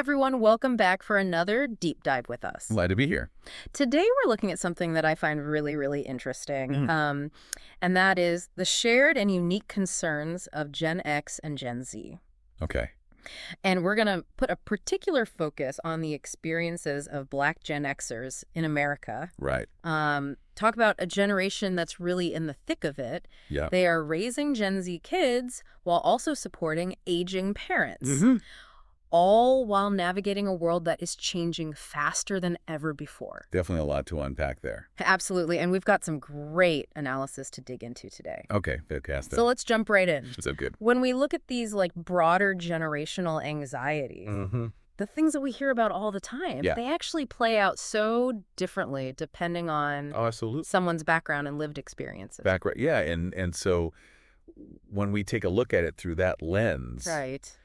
everyone. Welcome back for another deep dive with us. Glad to be here. Today, we're looking at something that I find really, really interesting, and that is the shared and unique concerns of Gen X and Gen Z. Okay. And we're going to put a particular focus on the experiences of Black Gen Xers in America. Right. Talk about a generation that's really in the thick of it. Yeah. They are raising Gen Z kids while also supporting aging parents. All while navigating a world that is changing faster than ever before. Definitely a lot to unpack there. Absolutely. And we've got some great analysis to dig into today. Okay, fantastic. So let's jump right in. So good. When we look at these broader generational anxieties, the things that we hear about all the time, they actually play out so differently depending on absolutely. Someone's background and lived experiences. Yeah, and so when we take a look at it through that lens, right.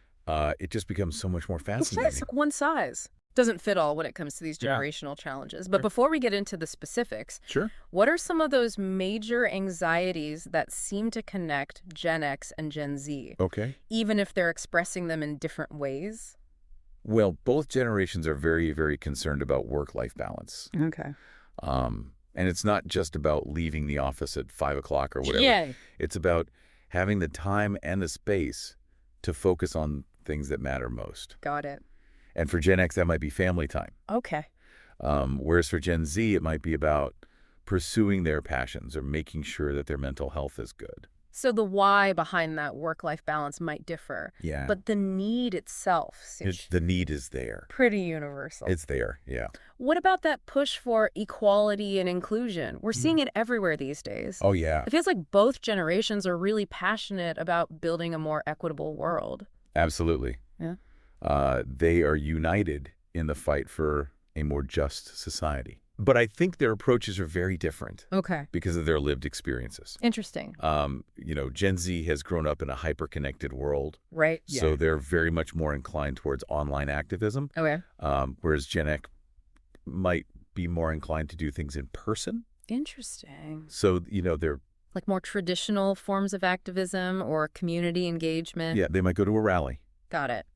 It just becomes so much more fascinating. It's like one size doesn't fit all when it comes to these generational challenges. But before we get into the specifics, what are some of those major anxieties that seem to connect Gen X and Gen Z? Okay. Even if they're expressing them in different ways? Well, both generations are very, very concerned about work-life balance. Okay. And it's not just about leaving the office at 5 o'clock or whatever. Yeah. It's about having the time and the space to focus on things that matter most. Got it. And for Gen X, that might be family time. Okay. Whereas for Gen Z, it might be about pursuing their passions or making sure that their mental health is good. So the why behind that work-life balance might differ. Yeah. But the need itself seems The need is there. pretty universal. It's there, yeah. What about that push for equality and inclusion? We're seeing it everywhere these days. Oh, yeah. It feels like both generations are really passionate about building a more equitable world. Absolutely. Yeah. They are united in the fight for a more just society. But I think their approaches are very different. Okay. Because of their lived experiences. Interesting. Gen Z has grown up in a hyper-connected world. Right. So they're very much more inclined towards online activism. Okay. Whereas Gen X might be more inclined to do things in person. Interesting. So, they're... Like more traditional forms of activism or community engagement? Yeah, they might go to a rally. Got it.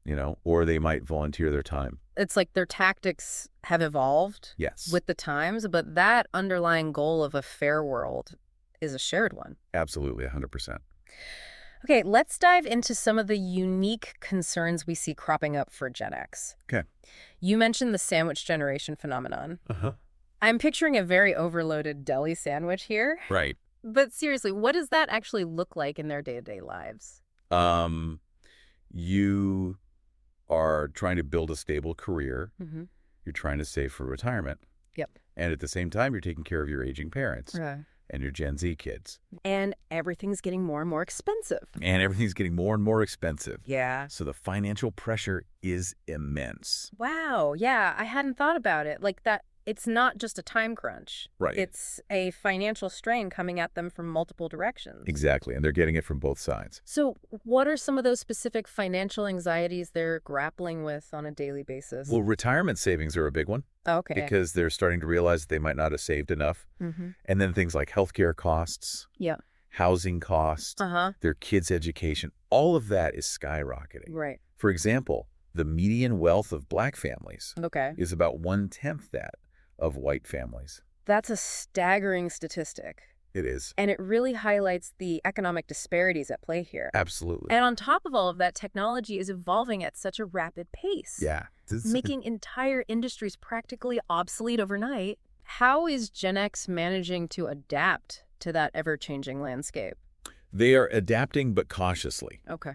Or they might volunteer their time. It's like their tactics have evolved with the times, but that underlying goal of a fair world is a shared one. Absolutely, 100%. Okay, let's dive into some of the unique concerns we see cropping up for Gen X. Okay. You mentioned the sandwich generation phenomenon. I'm picturing a very overloaded deli sandwich here. Right. But seriously, what does that actually look like in their day-to-day lives? You are trying to build a stable career. You're trying to save for retirement. Yep. And at the same time, you're taking care of your aging parents and your Gen Z kids. And everything's getting more and more expensive. And more expensive. Yeah. So the financial pressure is immense. Wow. Yeah, I hadn't thought about it like that. It's not just a time crunch. Right. It's a financial strain coming at them from multiple directions. Exactly. And they're getting it from both sides. So what are some of those specific financial anxieties they're grappling with on a daily basis? Well, retirement savings are a big one. Okay. Because they're starting to realize that they might not have saved enough. And then things like healthcare costs, housing costs, their kids' education, all of that is skyrocketing. Right. For example, the median wealth of Black families is about 1/10 that of white families. That's a staggering statistic. It is. And it really highlights the economic disparities at play here. Absolutely. And on top of all of that, technology is evolving at such a rapid pace. Yeah. Making entire industries practically obsolete overnight. How is Gen X managing to adapt to that ever-changing landscape? They are adapting, but cautiously. Okay.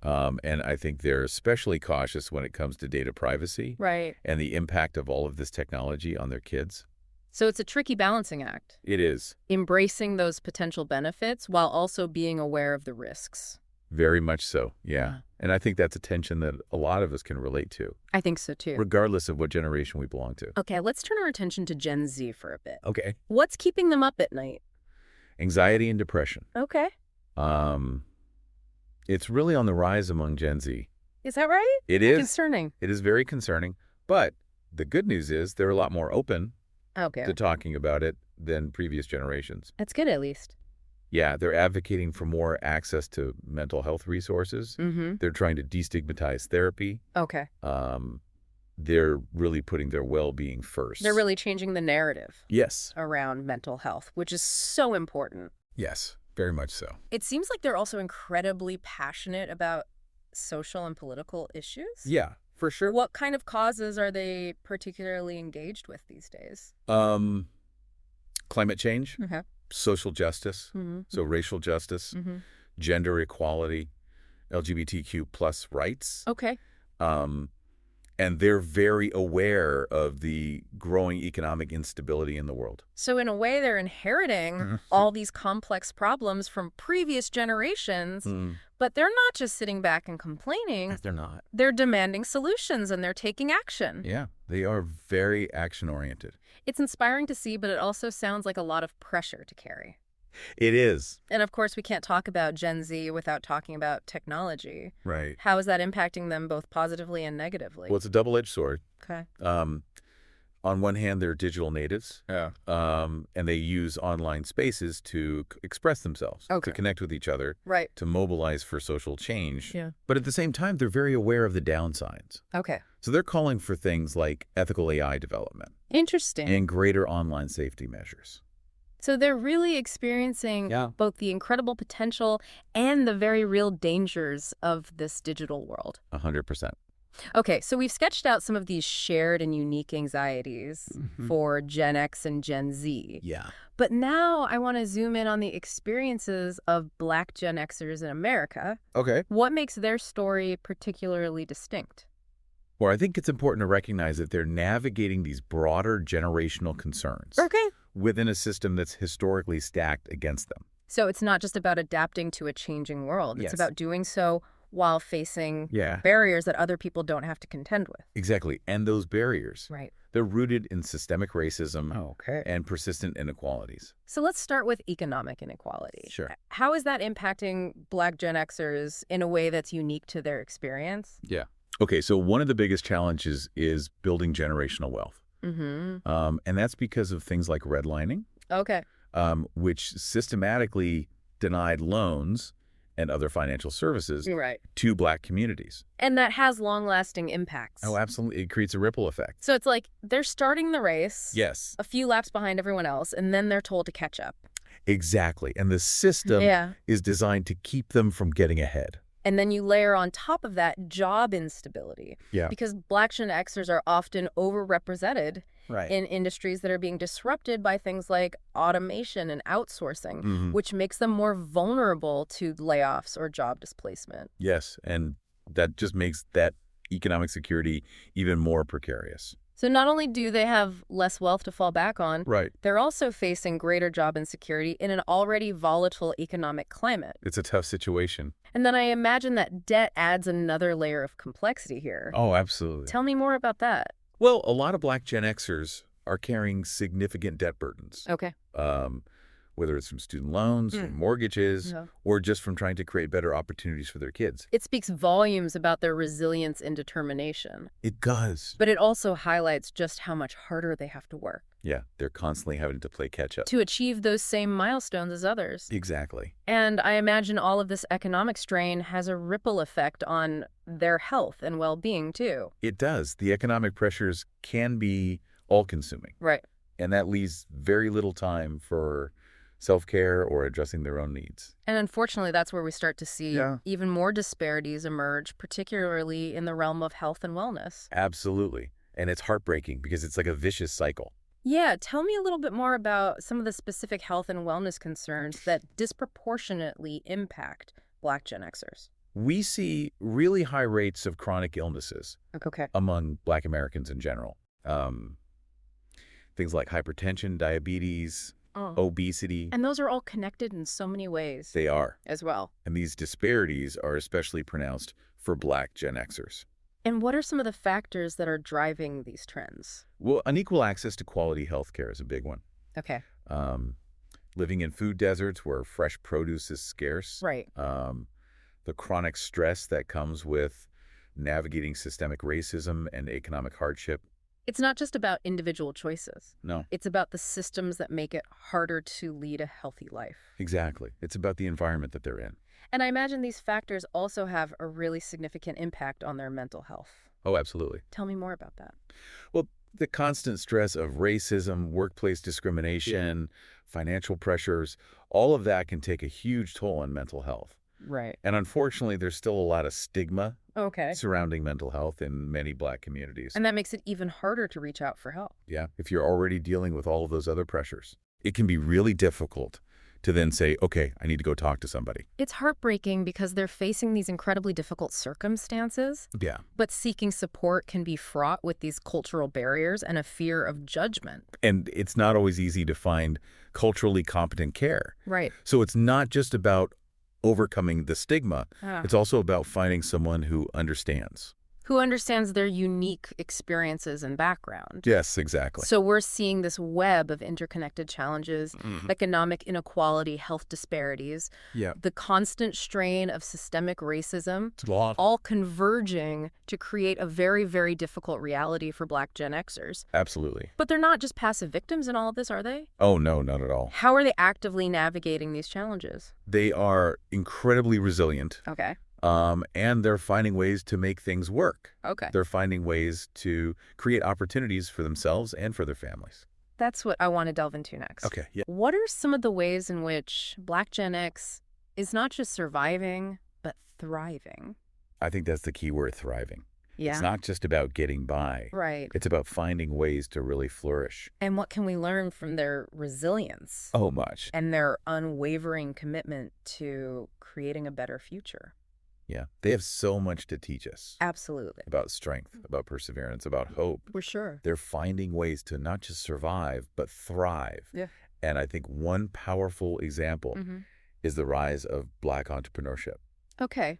And I think they're especially cautious when it comes to data privacy. Right. And the impact of all of this technology on their kids. So it's a tricky balancing act. It is. Embracing those potential benefits while also being aware of the risks. Very much so, yeah. And I think that's a tension that a lot of us can relate to. I think so, too. Regardless of what generation we belong to. Okay, let's turn our attention to Gen Z for a bit. Okay. What's keeping them up at night? Anxiety and depression. Okay. It's really on the rise among Gen Z. Is that right? It is. Concerning. It is very concerning. But the good news is they're a lot more open to talking about it than previous generations. That's good, at least. Yeah, they're advocating for more access to mental health resources. They're trying to destigmatize therapy. Okay. they're really putting their well-being first. They're really changing the narrative. Yes. Around mental health, which is so important. Yes, very much so. It seems like they're also incredibly passionate about social and political issues. Yeah, for sure. What kind of causes are they particularly engaged with these days? Climate change, social justice, so racial justice, gender equality, LGBTQ plus rights. Okay. And they're very aware of the growing economic instability in the world. So in a way, they're inheriting all these complex problems from previous generations, but they're not just sitting back and complaining. They're not. They're demanding solutions and they're taking action. Yeah, they are very action-oriented. It's inspiring to see, but it also sounds like a lot of pressure to carry. It is. And of course, we can't talk about Gen Z without talking about technology. Right. How is that impacting them both positively and negatively? Well, it's a double-edged sword. Okay. On one hand, they're digital natives. Yeah. And they use online spaces to express themselves, to connect with each other, to mobilize for social change. Yeah. But at the same time, they're very aware of the downsides. Okay. So they're calling for things like ethical AI development. Interesting. And greater online safety measures. So they're really experiencing both the incredible potential and the very real dangers of this digital world. 100%. Okay, so we've sketched out some of these shared and unique anxieties for Gen X and Gen Z. Yeah. But now I want to zoom in on the experiences of Black Gen Xers in America. Okay. What makes their story particularly distinct? Well, I think it's important to recognize that they're navigating these broader generational concerns. Okay. Within a system that's historically stacked against them. So it's not just about adapting to a changing world. It's about doing so while facing barriers that other people don't have to contend with. Exactly. And those barriers, they're rooted in systemic racism and persistent inequalities. So let's start with economic inequality. Sure. How is that impacting Black Gen Xers in a way that's unique to their experience? Yeah. Okay, so one of the biggest challenges is building generational wealth. And that's because of things like redlining, which systematically denied loans and other financial services to Black communities. And that has long-lasting impacts. Oh, absolutely. It creates a ripple effect. So it's like they're starting the race, yes, a few laps behind everyone else, and then they're told to catch up. Exactly. And the system is designed to keep them from getting ahead. And then you layer on top of that job instability. Yeah. Because Black Gen Xers are often overrepresented in industries that are being disrupted by things like automation and outsourcing, which makes them more vulnerable to layoffs or job displacement. Yes, and that just makes that economic security even more precarious. So not only do they have less wealth to fall back on, they're also facing greater job insecurity in an already volatile economic climate. It's a tough situation. And then I imagine that debt adds another layer of complexity here. Oh, absolutely. Tell me more about that. Well, a lot of Black Gen Xers are carrying significant debt burdens. Okay. Whether it's from student loans, from mortgages, or just from trying to create better opportunities for their kids. It speaks volumes about their resilience and determination. It does. But it also highlights just how much harder they have to work. Yeah, they're constantly having to play catch-up. To achieve those same milestones as others. Exactly. And I imagine all of this economic strain has a ripple effect on their health and well-being, too. It does. The economic pressures can be all-consuming. Right. And that leaves very little time for self-care or addressing their own needs. And unfortunately, that's where we start to see even more disparities emerge, particularly in the realm of health and wellness. Absolutely. And it's heartbreaking because it's like a vicious cycle. Yeah, tell me a little bit more about some of the specific health and wellness concerns that disproportionately impact Black Gen Xers. We see really high rates of chronic illnesses among Black Americans in general. Things like hypertension, diabetes, obesity. And those are all connected in so many ways. They are. As well. And these disparities are especially pronounced for Black Gen Xers. And what are some of the factors that are driving these trends? Well, unequal access to quality health care is a big one. Okay. Living in food deserts where fresh produce is scarce. Right. The chronic stress that comes with navigating systemic racism and economic hardship. It's not just about individual choices. No. It's about the systems that make it harder to lead a healthy life. Exactly. It's about the environment that they're in. And I imagine these factors also have a really significant impact on their mental health. Oh, absolutely. Tell me more about that. Well, the constant stress of racism, workplace discrimination, financial pressures, all of that can take a huge toll on mental health. Right. And unfortunately, there's still a lot of stigma Okay. surrounding mental health in many Black communities. And that makes it even harder to reach out for help. Yeah, if you're already dealing with all of those other pressures, it can be really difficult to then say, okay, I need to go talk to somebody. It's heartbreaking because they're facing these incredibly difficult circumstances. Yeah. But seeking support can be fraught with these cultural barriers and a fear of judgment. And it's not always easy to find culturally competent care. Right. So it's not just about overcoming the stigma. It's also about finding someone who understands. Who understands their unique experiences and background. Yes, exactly. So we're seeing this web of interconnected challenges, economic inequality, health disparities, the constant strain of systemic racism, all converging to create a very, very difficult reality for Black Gen Xers. Absolutely. But they're not just passive victims in all of this, are they? Oh, no, not at all. How are they actively navigating these challenges? They are incredibly resilient. Okay. And they're finding ways to make things work. Okay. They're finding ways to create opportunities for themselves and for their families. That's what I want to delve into next. Okay, yeah. What are some of the ways in which Black Gen X is not just surviving, but thriving? I think that's the key word, thriving. Yeah. It's not just about getting by. Right. It's about finding ways to really flourish. And what can we learn from their resilience? Oh, much. And their unwavering commitment to creating a better future. Yeah, they have so much to teach us. Absolutely. About strength, about perseverance, about hope. For sure. They're finding ways to not just survive, but thrive. Yeah. And I think one powerful example is the rise of Black entrepreneurship. Okay.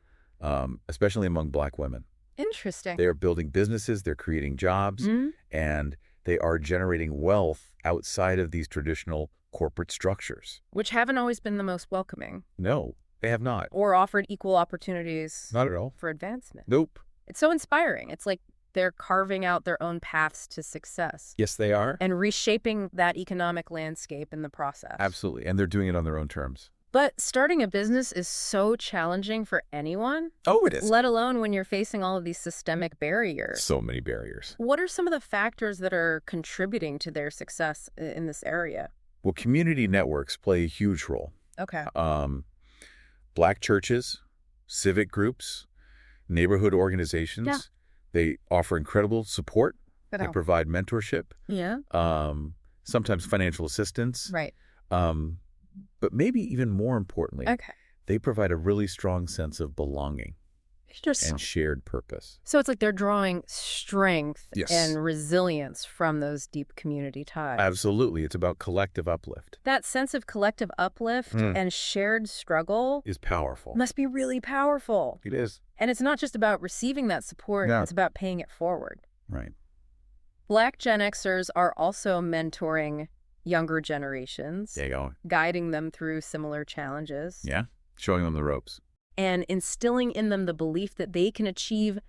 Especially among Black women. Interesting. They are building businesses, they're creating jobs, and they are generating wealth outside of these traditional corporate structures. Which haven't always been the most welcoming. No. They have not. Or offered equal opportunities. Not at all. For advancement. Nope. It's so inspiring. It's like they're carving out their own paths to success. Yes, they are. And reshaping that economic landscape in the process. Absolutely. And they're doing it on their own terms. But starting a business is so challenging for anyone. Oh, it is. Let alone when you're facing all of these systemic barriers. So many barriers. What are some of the factors that are contributing to their success in this area? Well, community networks play a huge role. Okay. Black churches, civic groups, neighborhood organizations, they offer incredible support. They provide mentorship. Yeah. Sometimes financial assistance. Right. But maybe even more importantly, they provide a really strong sense of belonging and shared purpose. So it's like they're drawing strength and resilience from those deep community ties. Absolutely. It's about collective uplift. That sense of collective uplift and shared struggle is powerful. Must be really powerful. It is. And it's not just about receiving that support. It's about paying it forward. Right. Black Gen Xers are also mentoring younger generations. There you go. Guiding them through similar challenges. Yeah. Showing them the ropes. And instilling in them the belief that they can achieve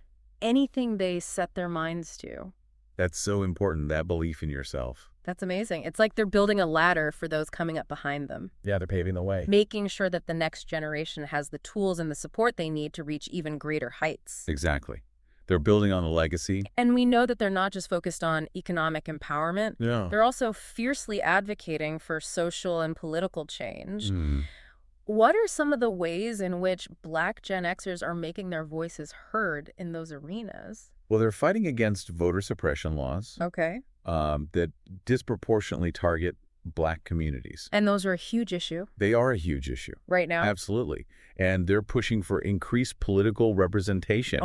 anything they set their minds to. That's so important, that belief in yourself. That's amazing. It's like they're building a ladder for those coming up behind them. Yeah, they're paving the way. Making sure that the next generation has the tools and the support they need to reach even greater heights. Exactly. They're building on a legacy. And we know that they're not just focused on economic empowerment. Yeah. They're also fiercely advocating for social and political change. What are some of the ways in which Black Gen Xers are making their voices heard in those arenas? Well, they're fighting against voter suppression laws. Okay. That disproportionately target Black communities. And those are a huge issue. They are a huge issue. Right now? Absolutely. And they're pushing for increased political representation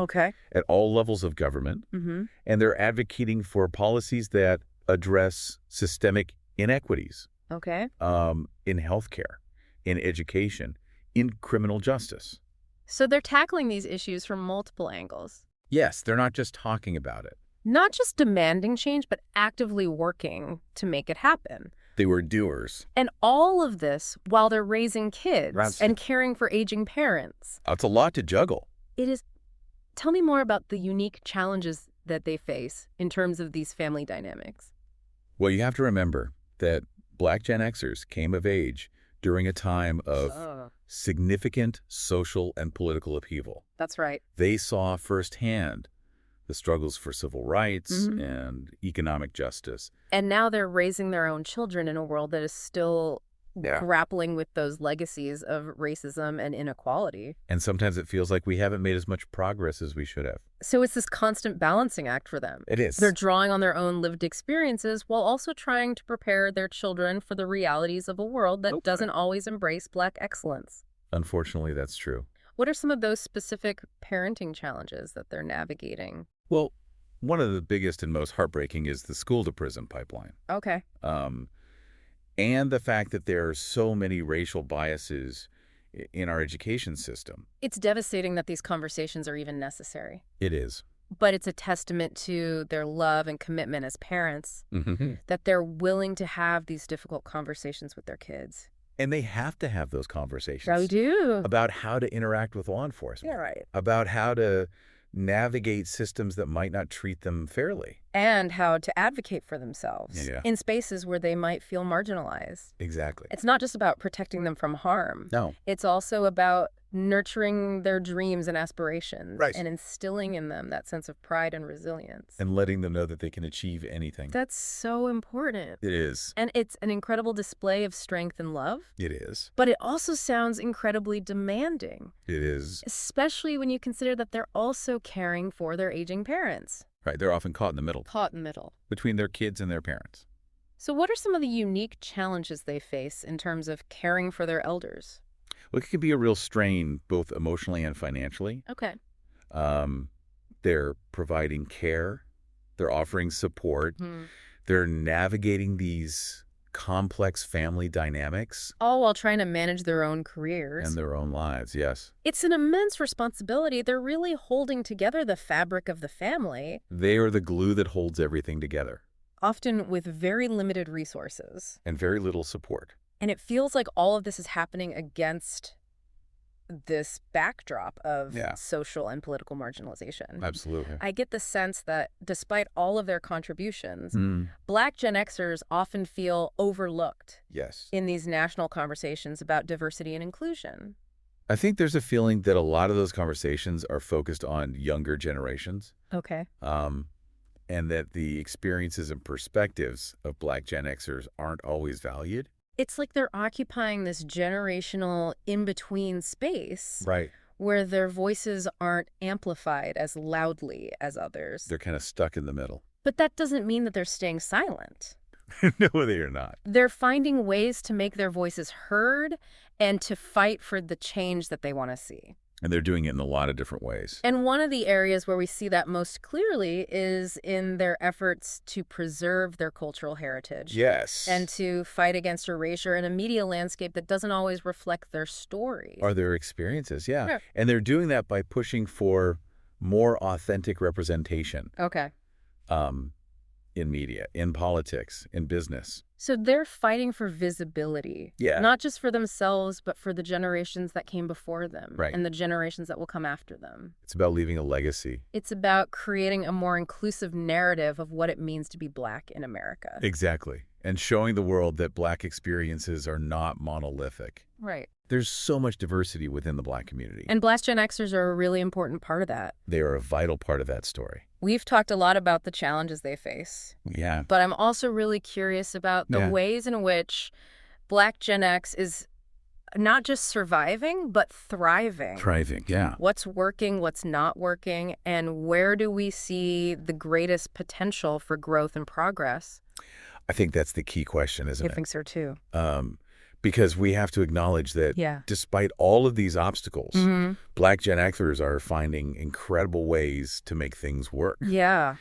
at all levels of government. And they're advocating for policies that address systemic inequities in healthcare, in education, in criminal justice. So they're tackling these issues from multiple angles. Yes, they're not just talking about it. Not just demanding change, but actively working to make it happen. They were doers. And all of this while they're raising kids and caring for aging parents. It's a lot to juggle. It is. Tell me more about the unique challenges that they face in terms of these family dynamics. Well, you have to remember that Black Gen Xers came of age during a time of significant social and political upheaval. That's right. They saw firsthand the struggles for civil rights and economic justice. And now they're raising their own children in a world that is still grappling with those legacies of racism and inequality. And sometimes it feels like we haven't made as much progress as we should have. So it's this constant balancing act for them. It is. They're drawing on their own lived experiences while also trying to prepare their children for the realities of a world that doesn't always embrace Black excellence. Unfortunately, that's true. What are some of those specific parenting challenges that they're navigating? Well, one of the biggest and most heartbreaking is the school-to-prison pipeline. Okay. And the fact that there are so many racial biases in our education system. It's devastating that these conversations are even necessary. It is. But it's a testament to their love and commitment as parents that they're willing to have these difficult conversations with their kids. And they have to have those conversations. Yeah, we do. About how to interact with law enforcement. Yeah, right. About how to navigate systems that might not treat them fairly. And how to advocate for themselves in spaces where they might feel marginalized. Exactly. It's not just about protecting them from harm. No. It's also about nurturing their dreams and aspirations and instilling in them that sense of pride and resilience. And letting them know that they can achieve anything. That's so important. It is. And it's an incredible display of strength and love. It is. But it also sounds incredibly demanding. It is. Especially when you consider that they're also caring for their aging parents. Right. They're often caught in the middle. Caught in the middle. Between their kids and their parents. So what are some of the unique challenges they face in terms of caring for their elders? Well, it can be a real strain, both emotionally and financially. Okay. They're providing care. They're offering support. They're navigating these complex family dynamics. All while trying to manage their own careers. And their own lives, yes. It's an immense responsibility. They're really holding together the fabric of the family. They are the glue that holds everything together. Often with very limited resources. And very little support. And it feels like all of this is happening against this backdrop of social and political marginalization. Absolutely. I get the sense that despite all of their contributions, Black Gen Xers often feel overlooked in these national conversations about diversity and inclusion. I think there's a feeling that a lot of those conversations are focused on younger generations. Okay. And that the experiences and perspectives of Black Gen Xers aren't always valued. It's like they're occupying this generational in-between space where their voices aren't amplified as loudly as others. They're kind of stuck in the middle. But that doesn't mean that they're staying silent. No, they are not. They're finding ways to make their voices heard and to fight for the change that they want to see. And they're doing it in a lot of different ways. And one of the areas where we see that most clearly is in their efforts to preserve their cultural heritage. Yes. And to fight against erasure in a media landscape that doesn't always reflect their stories. Or their experiences, yeah. And they're doing that by pushing for more authentic representation. Okay. In media, in politics, in business. So they're fighting for visibility. Yeah. Not just for themselves, but for the generations that came before them. Right. And the generations that will come after them. It's about leaving a legacy. It's about creating a more inclusive narrative of what it means to be Black in America. Exactly. And showing the world that Black experiences are not monolithic. Right. There's so much diversity within the Black community. And Black Gen Xers are a really important part of that. They are a vital part of that story. We've talked a lot about the challenges they face. Yeah. But I'm also really curious about the ways in which Black Gen X is not just surviving, but thriving. Thriving, yeah. What's working, what's not working, and where do we see the greatest potential for growth and progress? I think that's the key question, isn't it? I think so, too. Because we have to acknowledge that despite all of these obstacles, Black Gen Xers are finding incredible ways to make things work. Yeah.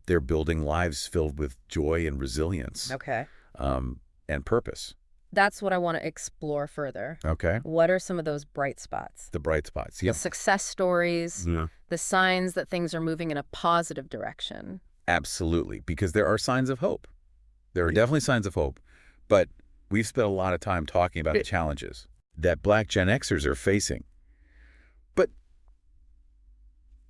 They're building lives filled with joy and resilience. Okay. And purpose. That's what I want to explore further. Okay. What are some of those bright spots? The bright spots, The success stories, the signs that things are moving in a positive direction. Absolutely, because there are signs of hope. There are definitely signs of hope, but we've spent a lot of time talking about the challenges that Black Gen Xers are facing. But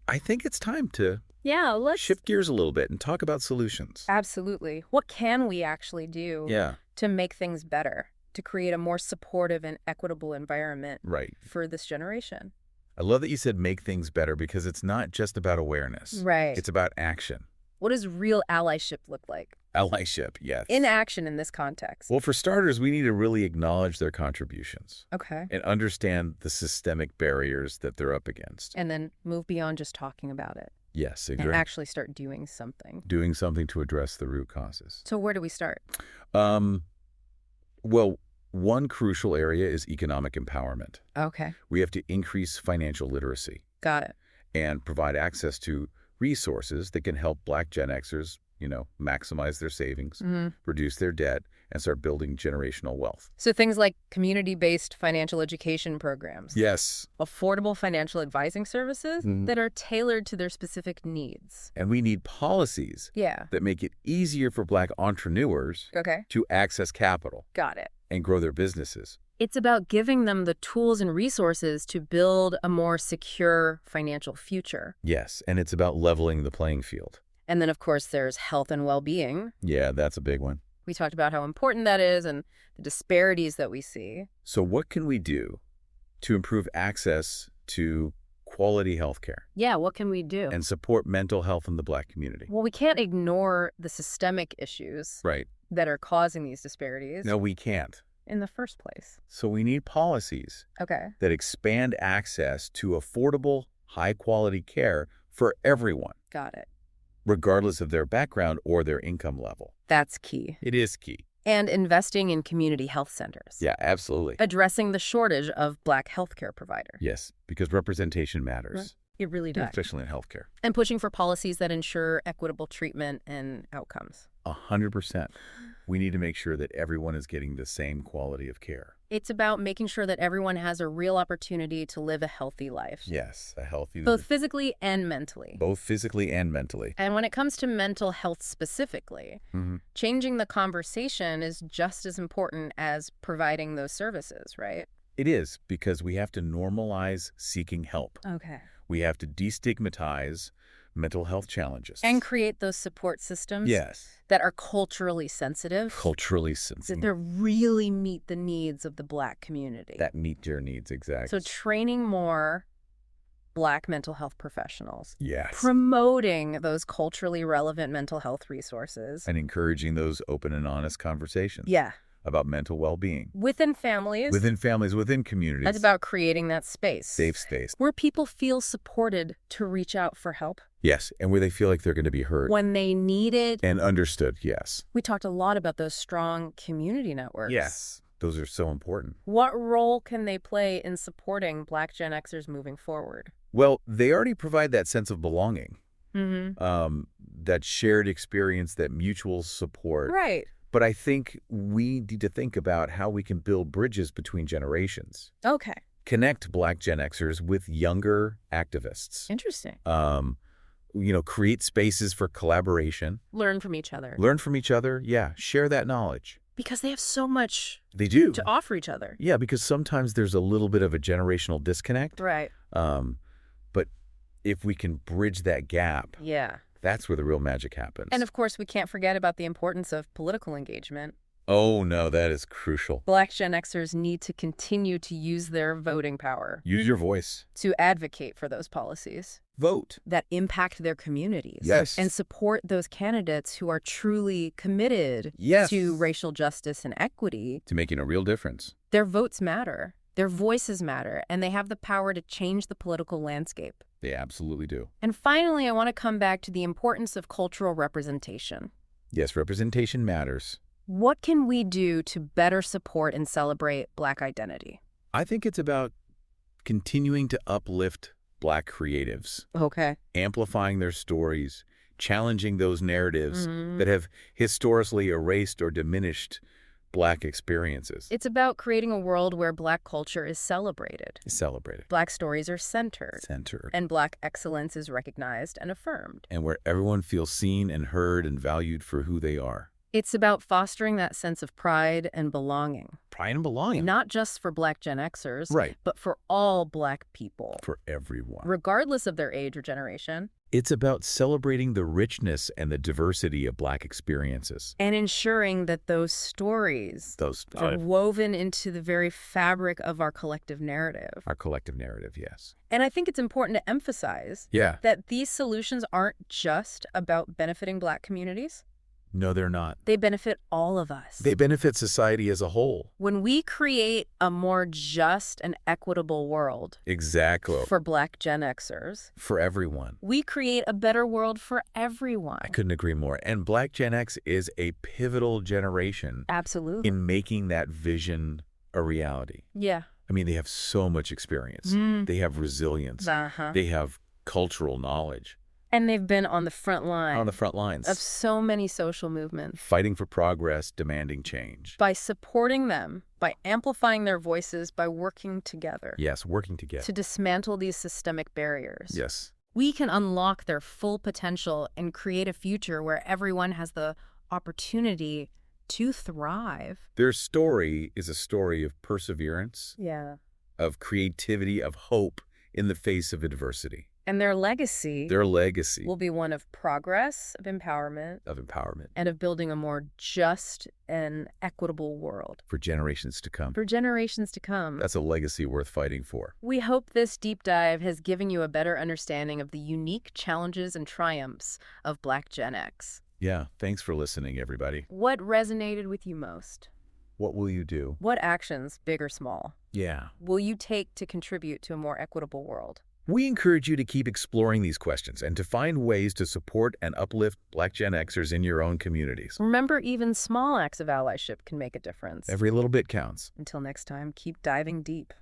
I think it's time to let's shift gears a little bit and talk about solutions. Absolutely. What can we actually do to make things better, to create a more supportive and equitable environment for this generation? I love that you said make things better because it's not just about awareness. Right. It's about action. What does real allyship look like? Allyship, yes. In action in this context. Well, for starters, we need to really acknowledge their contributions. Okay. And understand the systemic barriers that they're up against. And then move beyond just talking about it. Yes, exactly. And actually start doing something. Doing something to address the root causes. So where do we start? Well, one crucial area is economic empowerment. Okay. We have to increase financial literacy. Got it. And provide access to resources that can help Black Gen Xers, maximize their savings, reduce their debt, and start building generational wealth. So things like community-based financial education programs. Yes. Affordable financial advising services that are tailored to their specific needs. And we need policies that make it easier for Black entrepreneurs to access capital. Got it. And grow their businesses. It's about giving them the tools and resources to build a more secure financial future. Yes, and it's about leveling the playing field. And then, of course, there's health and well-being. Yeah, that's a big one. We talked about how important that is and the disparities that we see. So what can we do to improve access to quality health care? Yeah, what can we do? And support mental health in the Black community? Well, we can't ignore the systemic issues that are causing these disparities. No, we can't. In the first place. So we need policies that expand access to affordable, high-quality care for everyone. Got it. Regardless of their background or their income level. That's key. It is key. And investing in community health centers. Yeah, absolutely. Addressing the shortage of Black healthcare providers. Yes, because representation matters. It really does. Especially in healthcare. And pushing for policies that ensure equitable treatment and outcomes. 100%. We need to make sure that everyone is getting the same quality of care. It's about making sure that everyone has a real opportunity to live a healthy life. Yes, a healthy... Both physically and mentally. Both physically and mentally. And when it comes to mental health specifically, changing the conversation is just as important as providing those services, right? It is, because we have to normalize seeking help. Okay. We have to destigmatize mental health challenges. And create those support systems that are culturally sensitive. Culturally sensitive. That really meet the needs of the Black community. That meet your needs, exactly. So training more Black mental health professionals. Yes. Promoting those culturally relevant mental health resources. And encouraging those open and honest conversations. Yeah. About mental well-being. Within families. Within families, within communities. That's about creating that space. Safe space. Where people feel supported to reach out for help. Yes, and where they feel like they're going to be heard. When they need it. And understood, yes. We talked a lot about those strong community networks. Yes, those are so important. What role can they play in supporting Black Gen Xers moving forward? Well, they already provide that sense of belonging. That shared experience, that mutual support. Right. But I think we need to think about how we can build bridges between generations. Okay. Connect Black Gen Xers with younger activists. Interesting. Create spaces for collaboration. Learn from each other. Learn from each other, yeah. Share that knowledge. Because they have so much to offer each other. Yeah, because sometimes there's a little bit of a generational disconnect. Right. But if we can bridge that gap, that's where the real magic happens. And of course, we can't forget about the importance of political engagement. Oh, no, that is crucial. Black Gen Xers need to continue to use their voting power. Use your voice. To advocate for those policies. Vote. That impact their communities. Yes. And support those candidates who are truly committed to racial justice and equity. To making a real difference. Their votes matter. Their voices matter. And they have the power to change the political landscape. They absolutely do. And finally, I want to come back to the importance of cultural representation. Yes, representation matters. What can we do to better support and celebrate Black identity? I think it's about continuing to uplift Black creatives. Okay. Amplifying their stories, challenging those narratives that have historically erased or diminished Black experiences. It's about creating a world where Black culture is celebrated. Black stories are centered. And Black excellence is recognized and affirmed. And where everyone feels seen and heard and valued for who they are. It's about fostering that sense of pride and belonging. Pride and belonging. Not just for Black Gen Xers, right, but for all Black people. For everyone. Regardless of their age or generation. It's about celebrating the richness and the diversity of Black experiences. And ensuring that those stories are woven into the very fabric of our collective narrative. Our collective narrative, yes. And I think it's important to emphasize that these solutions aren't just about benefiting Black communities. No, they're not. They benefit all of us. They benefit society as a whole. When we create a more just and equitable world for Black Gen Xers, for everyone, we create a better world for everyone. I couldn't agree more. And Black Gen X is a pivotal generation in making that vision a reality. Yeah. I mean, they have so much experience. They have resilience. They have cultural knowledge. And they've been on the front line. On the front lines. Of so many social movements. Fighting for progress, demanding change. By supporting them, by amplifying their voices, by working together. Yes, working together. To dismantle these systemic barriers. Yes. We can unlock their full potential and create a future where everyone has the opportunity to thrive. Their story is a story of perseverance. Yeah. Of creativity, of hope in the face of adversity. And their legacy will be one of progress, of empowerment, and of building a more just and equitable world. For generations to come. That's a legacy worth fighting for. We hope this deep dive has given you a better understanding of the unique challenges and triumphs of Black Gen X. Yeah, thanks for listening, everybody. What resonated with you most? What will you do? What actions, big or small, will you take to contribute to a more equitable world? We encourage you to keep exploring these questions and to find ways to support and uplift Black Gen Xers in your own communities. Remember, even small acts of allyship can make a difference. Every little bit counts. Until next time, keep diving deep.